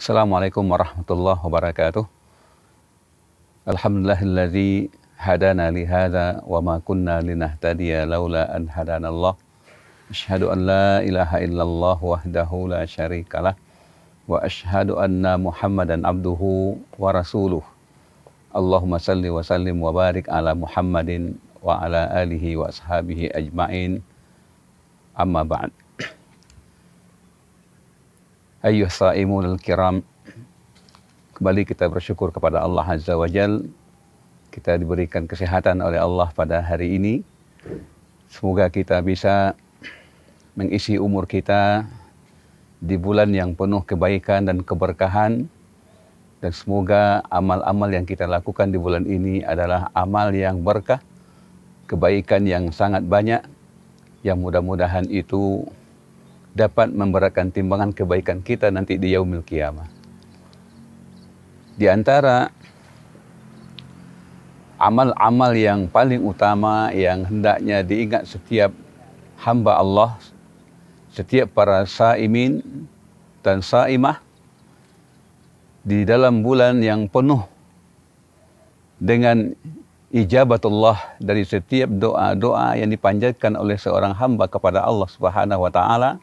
Assalamualaikum warahmatullahi wabarakatuh. Alhamdulillahilladzi hadana li hadza wa ma kunna linahtadiya laula an hadanallah. Asyhadu an la ilaha illallah wahdahu la syarikalah wa asyhadu anna Muhammadan abduhu wa rasuluh. Allahumma salli wa sallim wa barik ala Muhammadin wa ala alihi wa ashabihi ajma'in. Amma ba'd. Ayyuhas sa'imunal kiram, kembali kita bersyukur kepada Allah Azza wa Jal. Kita diberikan kesehatan oleh Allah pada hari ini. Semoga kita bisa mengisi umur kita di bulan yang penuh kebaikan dan keberkahan. Dan semoga amal-amal yang kita lakukan di bulan ini adalah amal yang berkah, kebaikan yang sangat banyak, yang mudah-mudahan itu dapat memberatkan timbangan kebaikan kita nanti di yaumil qiyamah. Di antara amal-amal yang paling utama yang hendaknya diingat setiap hamba Allah, setiap para saimin dan saimah di dalam bulan yang penuh dengan ijabatullah dari setiap doa-doa yang dipanjatkan oleh seorang hamba kepada Allah Subhanahu wa taala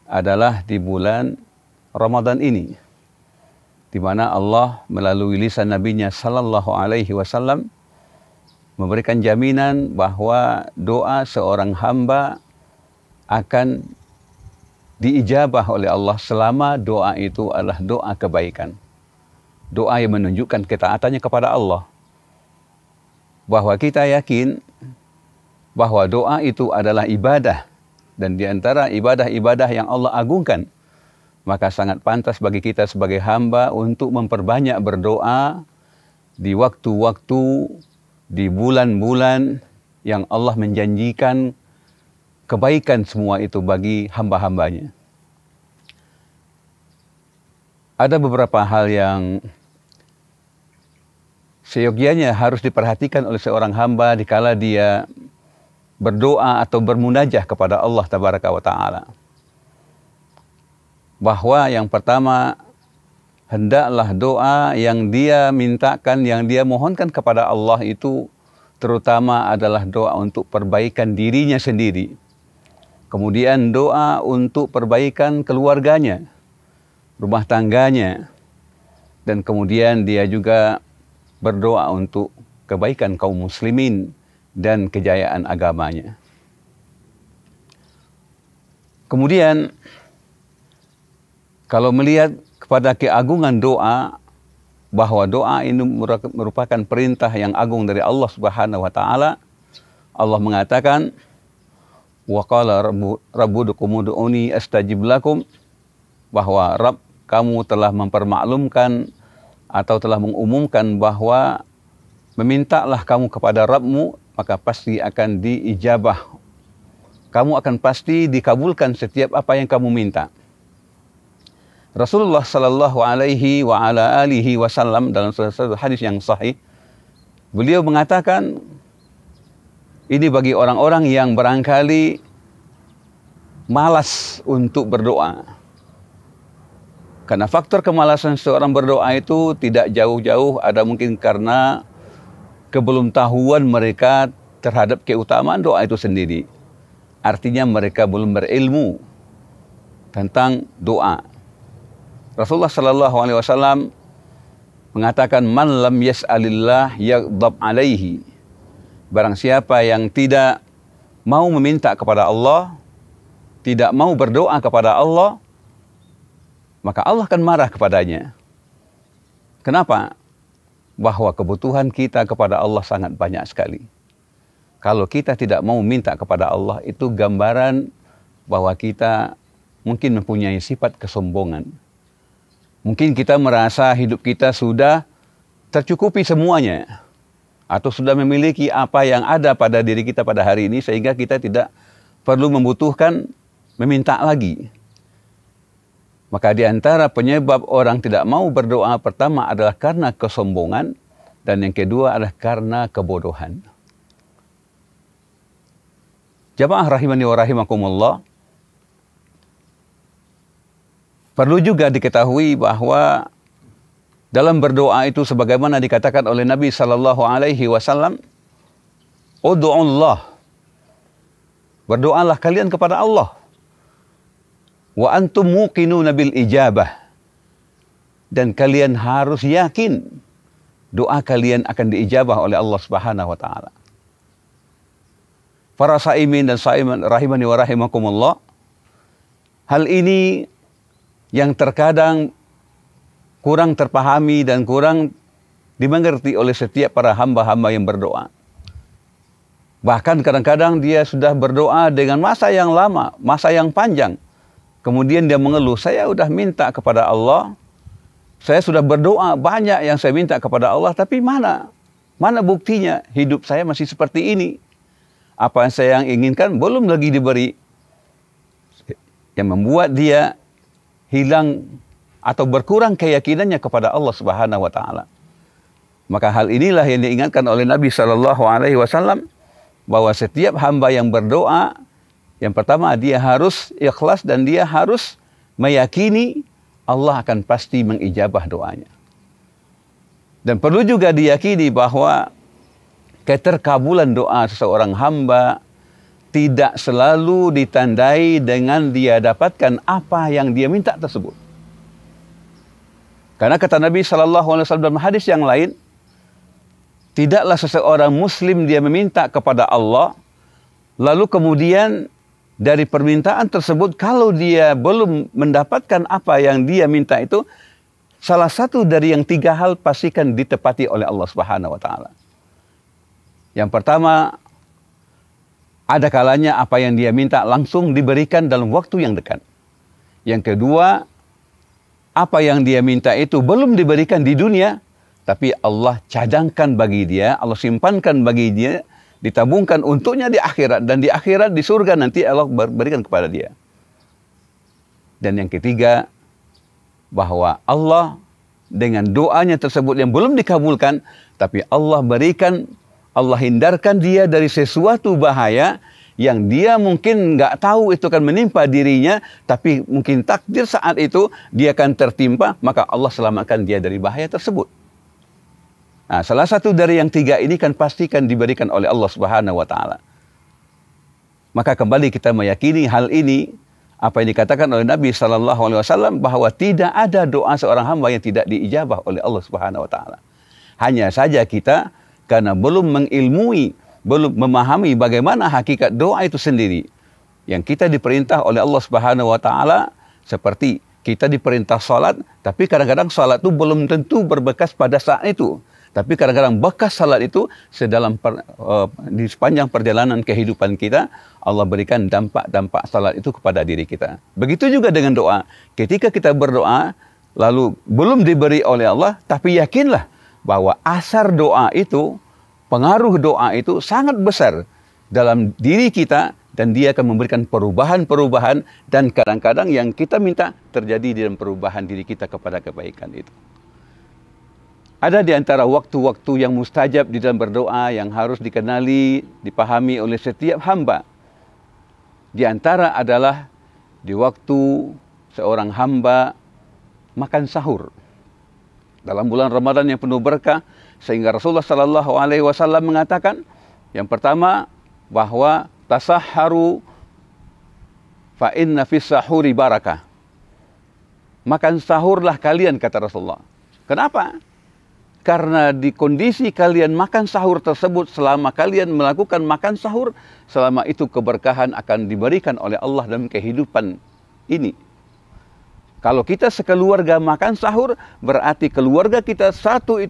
adalah di bulan Ramadan ini, di mana Allah melalui lisan Nabi-Nya sallallahu alaihi wasallam memberikan jaminan bahwa doa seorang hamba akan diijabah oleh Allah selama doa itu adalah doa kebaikan, doa yang menunjukkan ketaatannya kepada Allah. Bahwa kita yakin bahwa doa itu adalah ibadah, dan di antara ibadah-ibadah yang Allah agungkan, maka sangat pantas bagi kita sebagai hamba untuk memperbanyak berdoa di waktu-waktu, di bulan-bulan yang Allah menjanjikan kebaikan semua itu bagi hamba-hambanya. Ada beberapa hal yang seyogianya harus diperhatikan oleh seorang hamba dikala dia berdoa atau bermunajah kepada Allah Tabaraka wa Ta'ala. Bahwa yang pertama, hendaklah doa yang dia mintakan, yang dia mohonkan kepada Allah itu terutama adalah doa untuk perbaikan dirinya sendiri. Kemudian doa untuk perbaikan keluarganya, rumah tangganya. Dan kemudian dia juga berdoa untuk kebaikan kaum muslimin dan kejayaan agamanya. Kemudian kalau melihat kepada keagungan doa, bahwa doa ini merupakan perintah yang agung dari Allah Subhanahu wa taala. Allah mengatakan, wa qala rabbukum ud'uni astajib lakum, bahwa Rabb kamu telah mempermaklumkan atau telah mengumumkan bahwa memintalah kamu kepada Rabbmu, maka pasti akan diijabah. Kamu akan pasti dikabulkan setiap apa yang kamu minta. Rasulullah sallallahu alaihi wa ala alihi wasallam dalam satu hadis yang sahih, beliau mengatakan, ini bagi orang-orang yang barangkali malas untuk berdoa. Karena faktor kemalasan seorang berdoa itu tidak jauh-jauh, ada mungkin karena kebelumtahuan mereka terhadap keutamaan doa itu sendiri. Artinya mereka belum berilmu tentang doa. Rasulullah sallallahu alaihi wasallam mengatakan, man lam yas'alillah yaghdab alaihi. Barang siapa yang tidak mau meminta kepada Allah, tidak mau berdoa kepada Allah, maka Allah akan marah kepadanya. Kenapa? Bahwa kebutuhan kita kepada Allah sangat banyak sekali. Kalau kita tidak mau minta kepada Allah, itu gambaran bahwa kita mungkin mempunyai sifat kesombongan. Mungkin kita merasa hidup kita sudah tercukupi semuanya, atau sudah memiliki apa yang ada pada diri kita pada hari ini, sehingga kita tidak perlu membutuhkan meminta lagi. Maka di antara penyebab orang tidak mau berdoa, pertama adalah karena kesombongan, dan yang kedua adalah karena kebodohan. Jamaah rahimani wa rahimakumullah, perlu juga diketahui bahwa dalam berdoa itu sebagaimana dikatakan oleh Nabi sallallahu alaihi wasallam, "Ud'ullah." Berdoalah kalian kepada Allah. Wa antum muqinuna bil ijabah. Dan kalian harus yakin doa kalian akan diijabah oleh Allah Subhanahu wa taala. Para saimin dan saiman rahimani wa rahimakumullah. Hal ini yang terkadang kurang terpahami dan kurang dimengerti oleh setiap para hamba-hamba yang berdoa. Bahkan kadang-kadang dia sudah berdoa dengan masa yang lama, masa yang panjang. Kemudian dia mengeluh, saya sudah minta kepada Allah, saya sudah berdoa banyak yang saya minta kepada Allah, tapi mana buktinya hidup saya masih seperti ini. Apa yang saya inginkan belum lagi diberi. Yang membuat dia hilang atau berkurang keyakinannya kepada Allah Subhanahu wa taala. Maka hal inilah yang diingatkan oleh Nabi sallallahu alaihi wasallam, bahwa setiap hamba yang berdoa, yang pertama dia harus ikhlas dan dia harus meyakini Allah akan pasti mengijabah doanya. Dan perlu juga diyakini bahwa keterkabulan doa seseorang hamba tidak selalu ditandai dengan dia dapatkan apa yang dia minta tersebut. Karena kata Nabi SAW dalam hadis yang lain, tidaklah seseorang muslim dia meminta kepada Allah, lalu kemudian dari permintaan tersebut kalau dia belum mendapatkan apa yang dia minta itu, salah satu dari yang 3 hal pastikan ditepati oleh Allah Subhanahu wa taala. Yang pertama, ada kalanya apa yang dia minta langsung diberikan dalam waktu yang dekat. Yang kedua, apa yang dia minta itu belum diberikan di dunia, tapi Allah cadangkan bagi dia, Allah simpankan bagi dia, ditabungkan untuknya di akhirat. Dan di akhirat, di surga nanti Allah berikan kepada dia. Dan yang ketiga, bahwa Allah dengan doanya tersebut yang belum dikabulkan, tapi Allah berikan, Allah hindarkan dia dari sesuatu bahaya yang dia mungkin nggak tahu itu akan menimpa dirinya, tapi mungkin takdir saat itu dia akan tertimpa, maka Allah selamatkan dia dari bahaya tersebut. Nah, salah satu dari yang 3 ini kan pastikan diberikan oleh Allah Subhanahu wa taala. Maka kembali kita meyakini hal ini, apa yang dikatakan oleh Nabi sallallahu alaihi wasallam, bahwa tidak ada doa seorang hamba yang tidak diijabah oleh Allah Subhanahu wa taala. Hanya saja kita karena belum mengilmui, belum memahami bagaimana hakikat doa itu sendiri. Yang kita diperintah oleh Allah Subhanahu wa taala, seperti kita diperintah salat, tapi kadang-kadang salat itu belum tentu berbekas pada saat itu. Tapi kadang-kadang bekas salat itu di sepanjang perjalanan kehidupan kita, Allah berikan dampak-dampak salat itu kepada diri kita. Begitu juga dengan doa. Ketika kita berdoa, lalu belum diberi oleh Allah, tapi yakinlah bahwa asar doa itu, pengaruh doa itu sangat besar dalam diri kita, dan dia akan memberikan perubahan-perubahan, dan kadang-kadang yang kita minta terjadi dalam perubahan diri kita kepada kebaikan itu. Ada di antara waktu-waktu yang mustajab di dalam berdoa yang harus dikenali, dipahami oleh setiap hamba. Di antara adalah di waktu seorang hamba makan sahur. Dalam bulan Ramadan yang penuh berkah, sehingga Rasulullah sallallahu alaihi wasallam mengatakan, yang pertama, bahwa tasahharu fa inna fis sahuri barakah. Makan sahurlah kalian, kata Rasulullah. Kenapa? Karena di kondisi kalian makan sahur tersebut, selama kalian melakukan makan sahur, selama itu keberkahan akan diberikan oleh Allah dalam kehidupan ini. Kalau kita sekeluarga makan sahur, berarti keluarga kita satu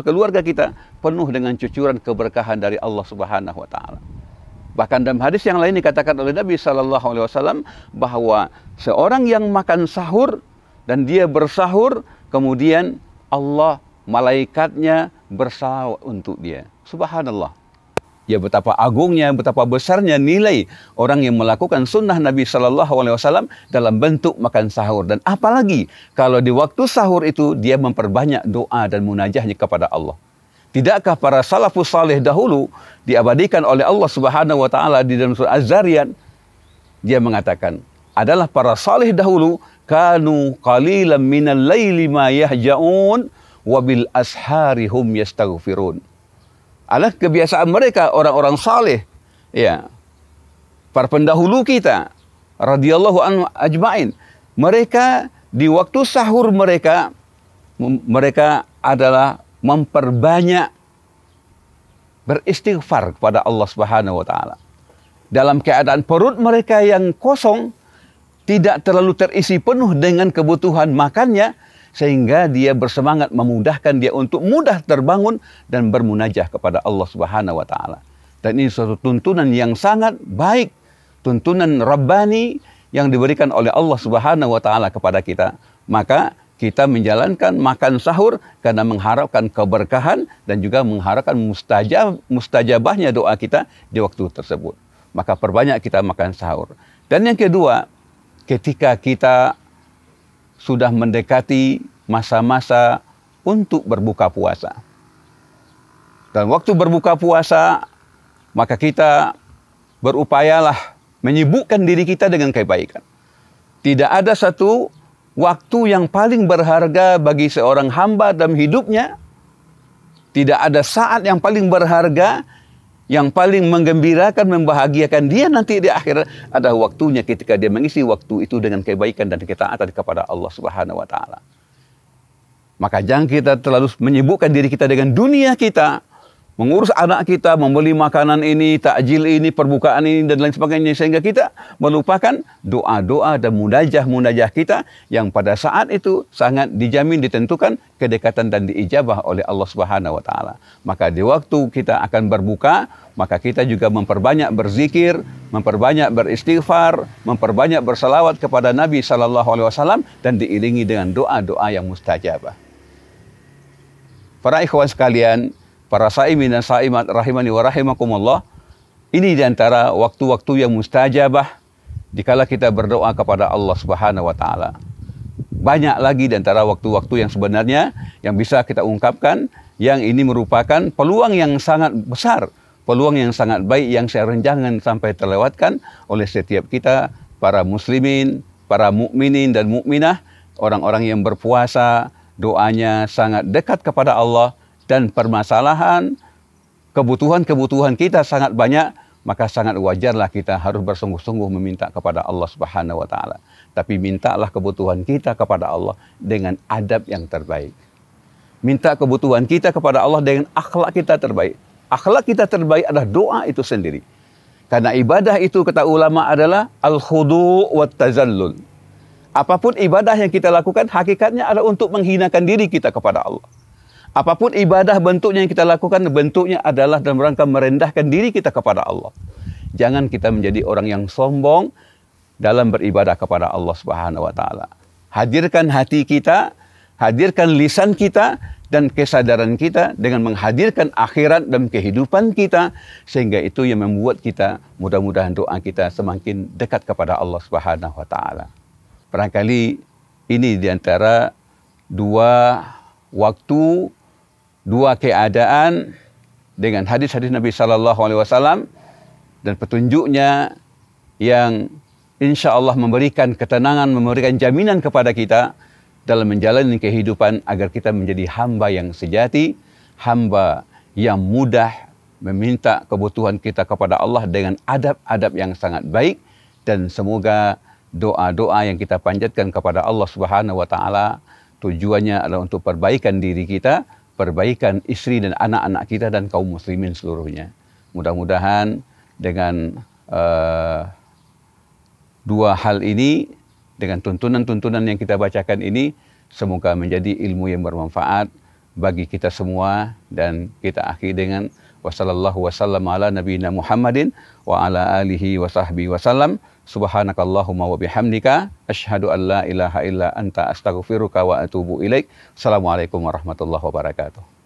keluarga kita penuh dengan cucuran keberkahan dari Allah Subhanahu wa taala. Bahkan dalam hadis yang lain dikatakan oleh Nabi sallallahu alaihi wasallam bahwa seorang yang makan sahur dan dia bersahur, kemudian Allah, malaikatnya bersalawat untuk dia. Subhanallah. Ya, betapa agungnya, betapa besarnya nilai orang yang melakukan sunnah Nabi sallallahu alaihi wasallam dalam bentuk makan sahur. Dan apalagi kalau di waktu sahur itu dia memperbanyak doa dan munajahnya kepada Allah. Tidakkah para salafus saleh dahulu diabadikan oleh Allah Subhanahu wa taala di dalam surah Az-Zariyat, dia mengatakan, adalah para saleh dahulu kanu qalilan minal laili ma yahja'un wa bil ashari hum yastaghfirun. Adalah kebiasaan mereka orang-orang saleh, ya, para pendahulu kita radhiyallahu anhu ajmain. Mereka di waktu sahur mereka adalah memperbanyak beristighfar kepada Allah Subhanahu wa taala. Dalam keadaan perut mereka yang kosong, tidak terlalu terisi penuh dengan kebutuhan makannya, sehingga dia bersemangat memudahkan dia untuk mudah terbangun dan bermunajah kepada Allah Subhanahu wa taala. Dan ini suatu tuntunan yang sangat baik, tuntunan Rabbani yang diberikan oleh Allah Subhanahu wa taala kepada kita. Maka kita menjalankan makan sahur karena mengharapkan keberkahan dan juga mengharapkan mustajabahnya doa kita di waktu tersebut. Maka perbanyak kita makan sahur. Dan yang kedua, ketika kita sudah mendekati masa-masa untuk berbuka puasa. Dan waktu berbuka puasa, maka kita berupayalah menyibukkan diri kita dengan kebaikan. Tidak ada satu waktu yang paling berharga bagi seorang hamba dalam hidupnya. Tidak ada saat yang paling berharga, yang paling menggembirakan, membahagiakan dia nanti di akhirat. Ada waktunya ketika dia mengisi waktu itu dengan kebaikan dan ketaatan kepada Allah Subhanahu wa taala. Maka jangan kita terlalu menyibukkan diri kita dengan dunia kita, mengurus anak kita, membeli makanan ini, takjil ini, perbukaan ini, dan lain sebagainya, sehingga kita melupakan doa-doa dan munajah-munajah kita yang pada saat itu sangat dijamin, ditentukan kedekatan dan diijabah oleh Allah Subhanahu wa taala. Maka di waktu kita akan berbuka, maka kita juga memperbanyak berzikir, memperbanyak beristighfar, memperbanyak bersalawat kepada Nabi sallallahu alaihi wasallam dan diiringi dengan doa-doa yang mustajabah. Para ikhwan sekalian, para saimin dan saimat rahimani wa rahimakumullah, ini diantara waktu-waktu yang mustajabah dikala kita berdoa kepada Allah Subhanahu wa taala. Banyak lagi diantara waktu-waktu yang sebenarnya yang bisa kita ungkapkan, yang ini merupakan peluang yang sangat besar, peluang yang sangat baik yang jangan sampai terlewatkan oleh setiap kita, para muslimin, para mukminin dan mukminah, orang-orang yang berpuasa, doanya sangat dekat kepada Allah, dan permasalahan, kebutuhan-kebutuhan kita sangat banyak, maka sangat wajarlah kita harus bersungguh-sungguh meminta kepada Allah Subhanahu wa taala. Tapi mintalah kebutuhan kita kepada Allah dengan adab yang terbaik. Minta kebutuhan kita kepada Allah dengan akhlak kita terbaik. Akhlak kita terbaik adalah doa itu sendiri. Karena ibadah itu, kata ulama, adalah al-khudu' wa tazallul. Apapun ibadah yang kita lakukan, hakikatnya adalah untuk menghinakan diri kita kepada Allah. Apapun ibadah bentuknya yang kita lakukan, bentuknya adalah dalam rangka merendahkan diri kita kepada Allah. Jangan kita menjadi orang yang sombong dalam beribadah kepada Allah Subhanahu wa taala. Hadirkan hati kita, hadirkan lisan kita dan kesadaran kita dengan menghadirkan akhirat dalam kehidupan kita, sehingga itu yang membuat kita, mudah-mudahan doa kita semakin dekat kepada Allah Subhanahu wa taala. Barangkali ini diantara dua waktu, dua keadaan dengan hadis-hadis Nabi sallallahu alaihi wasallam dan petunjuknya yang insya Allah memberikan ketenangan, memberikan jaminan kepada kita dalam menjalani kehidupan agar kita menjadi hamba yang sejati, hamba yang mudah meminta kebutuhan kita kepada Allah dengan adab-adab yang sangat baik, dan semoga doa-doa yang kita panjatkan kepada Allah Subhanahu wa taala tujuannya adalah untuk perbaikan diri kita, perbaikan istri dan anak-anak kita dan kaum muslimin seluruhnya. Mudah-mudahan dengan dua hal ini, dengan tuntunan-tuntunan yang kita bacakan ini, semoga menjadi ilmu yang bermanfaat bagi kita semua, dan kita akhiri dengan wassallallahu wasallam ala nabiyina Muhammadin wa ala alihi wa sahbihi wasallam. Subhanakallahumma wa bihamdika asyhadu an la ilaha illa anta astaghfiruka wa atubu ilaik. Assalamualaikum warahmatullahi wabarakatuh.